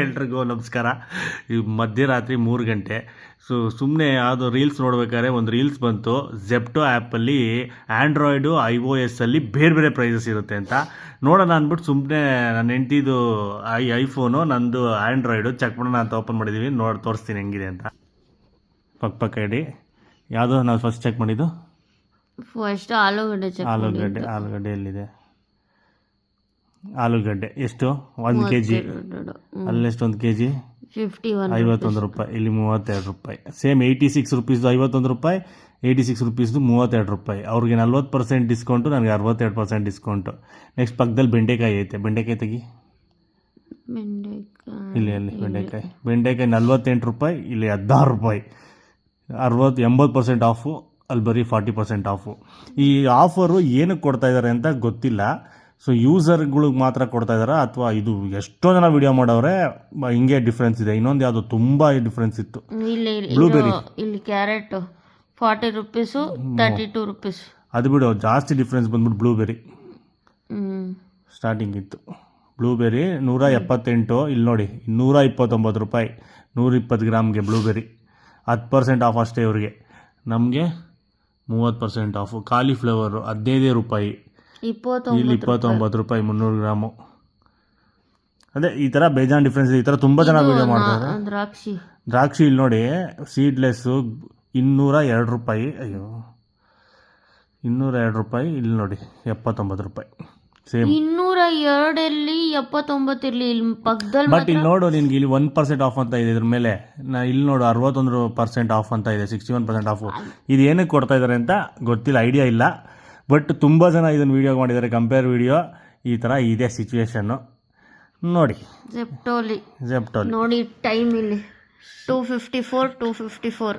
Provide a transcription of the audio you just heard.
ಎಲ್ರಿಗೂ ನಮಸ್ಕಾರ. ಈ ಮಧ್ಯರಾತ್ರಿ 3 ಗಂಟೆ. ಸುಮ್ಮನೆ ಯಾವುದೋ ರೀಲ್ಸ್ ನೋಡ್ಬೇಕಾದ್ರೆ ಒಂದು ರೀಲ್ಸ್ ಬಂತು, ಜೆಪ್ಟೋ ಆ್ಯಪಲ್ಲಿ ಆ್ಯಂಡ್ರಾಯ್ಡು iOS ಅಲ್ಲಿ ಬೇರೆ ಬೇರೆ ಪ್ರೈಸಸ್ ಇರುತ್ತೆ ಅಂತ ನೋಡೋಣ ಅಂದ್ಬಿಟ್ಟು ಸುಮ್ಮನೆ ನನ್ನ ಹೆಂಡ್ತಿದು ಐಫೋನು, ನಂದು ಆ್ಯಂಡ್ರಾಯ್ಡು ಚೆಕ್ ಮಾಡೋಣ ಅಂತ ಓಪನ್ ಮಾಡಿದ್ದೀವಿ. ತೋರಿಸ್ತೀನಿ ಹೆಂಗಿದೆ ಅಂತ. ಪಕ್ಕ ಇಡಿ. ಯಾವುದು ನಾವು ಫಸ್ಟ್ ಚೆಕ್ ಮಾಡಿದ್ದು? ಫಸ್ಟ್ ಆಲೂಗಡ್ಡೆ ಎಲ್ಲಿದೆ? ಆಲೂಗಡ್ಡೆ ಎಷ್ಟು? 1 kg. ಅಲ್ಲೆಷ್ಟು 1 kg? 51 ರೂಪಾಯಿ. ಇಲ್ಲಿ 32 ರೂಪಾಯಿ. ಸೇಮ್ 86 ರುಪೀಸ್ದು 51 ರೂಪಾಯಿ, 86 ರುಪೀಸ್ದು 32 ರೂಪಾಯಿ. ಅವ್ರಿಗೆ 40% ಡಿಸ್ಕೌಂಟು, ನನಗೆ 62% ಡಿಸ್ಕೌಂಟು. ನೆಕ್ಸ್ಟ್ ಪಕ್ಕದಲ್ಲಿ ಬೆಂಡೆಕಾಯಿ ಐತೆ. ಬೆಂಡೆಕಾಯಿ ತೆಗಿ. ಇಲ್ಲಿ ಬೆಂಡೆಕಾಯಿ 48 ರೂಪಾಯಿ, ಇಲ್ಲಿ 16 ರೂಪಾಯಿ. 80% ಆಫು, ಅಲ್ಲಿ ಬರೀ 40% ಆಫು. ಈ ಆಫರು ಏನಕ್ಕೆ ಕೊಡ್ತಾ ಇದ್ದಾರೆ ಅಂತ ಗೊತ್ತಿಲ್ಲ. ಯೂಸರ್ಗಳಿಗೆ ಮಾತ್ರ ಕೊಡ್ತಾ ಇದ್ದಾರಾ ಅಥವಾ ಇದು ಎಷ್ಟೋ ಜನ ವಿಡಿಯೋ ಮಾಡೋರೆ ಹಿಂಗೆ ಡಿಫ್ರೆನ್ಸ್ ಇದೆ? ಇನ್ನೊಂದು ಯಾವುದು ತುಂಬ ಡಿಫ್ರೆನ್ಸ್ ಇತ್ತು, ಬ್ಲೂಬೆರಿ. ಇಲ್ಲಿ ಕ್ಯಾರೆಟ್ 40 ರೂಪೀಸು, 32 ರೂಪೀಸ್. ಅದು ಬಿಡು, ಜಾಸ್ತಿ ಡಿಫ್ರೆನ್ಸ್ ಬಂದ್ಬಿಟ್ಟು ಬ್ಲೂಬೆರಿ ಸ್ಟಾರ್ಟಿಂಗ್ ಇತ್ತು. ಬ್ಲೂಬೆರಿ 178, ಇಲ್ಲಿ ನೋಡಿ 129 ರೂಪಾಯಿ 120 ಗ್ರಾಮ್ಗೆ ಬ್ಲೂಬೆರಿ. 10% ಆಫ್ ಅಷ್ಟೇ ಇವ್ರಿಗೆ. ನಮಗೆ 30% ಆಫು. ಕಾಲಿಫ್ಲವರು 15 ರೂಪಾಯಿ, ಇಲ್ಲಿ 29 ರೂಪಾಯಿ 300 ಗ್ರಾಮು. ಅದೇ ಈ ಥರ ಬೇಜಾನ್ ಡಿಫ್ರೆನ್ಸ್ ಇದೆ. ಈ ಥರ ತುಂಬ ಜನ ವೀಡಿಯೋ ಮಾಡ್ತಾರೆ. ದ್ರಾಕ್ಷಿ ಇಲ್ಲಿ ನೋಡಿ, ಸೀಡ್ಲೆಸ್ಸು 202 ರೂಪಾಯಿ. ಅಯ್ಯೋ, 202 ರೂಪಾಯಿ. ಇಲ್ಲಿ ನೋಡಿ 79 ರೂಪಾಯಿ. ಸೇಮ್ 202 79 ಇರಲಿ, ಇಲ್ಲಿ ಪಕ್ಕದಲ್ಲಿ. ಬಟ್ ಇಲ್ಲಿ ನೋಡು, ನಿನ್ಗೆ ಇಲ್ಲಿ 1% ಆಫ್ ಅಂತ ಇದೆ ಇದ್ರ ಮೇಲೆ. ಇಲ್ಲಿ ನೋಡು 61% ಆಫ್ ಅಂತ ಇದೆ, 61% ಆಫು. ಇದು ಏನಕ್ಕೆ ಕೊಡ್ತಾ ಇದ್ದಾರೆ ಅಂತ ಗೊತ್ತಿಲ್ಲ, ಐಡಿಯಾ ಇಲ್ಲ. ಬಟ್ ತುಂಬ ಜನ ಇದನ್ನು ವೀಡಿಯೋ ಮಾಡಿದ್ದಾರೆ, ಕಂಪೇರ್ ವೀಡಿಯೋ. ಈ ಥರ ಇದೆ ಸಿಚುವೇಶನ್ನು ನೋಡಿ. ಜೆಪ್ಟೋಲಿ ನೋಡಿ ಟೈಮ್ ಇಲ್ಲಿ 2:54.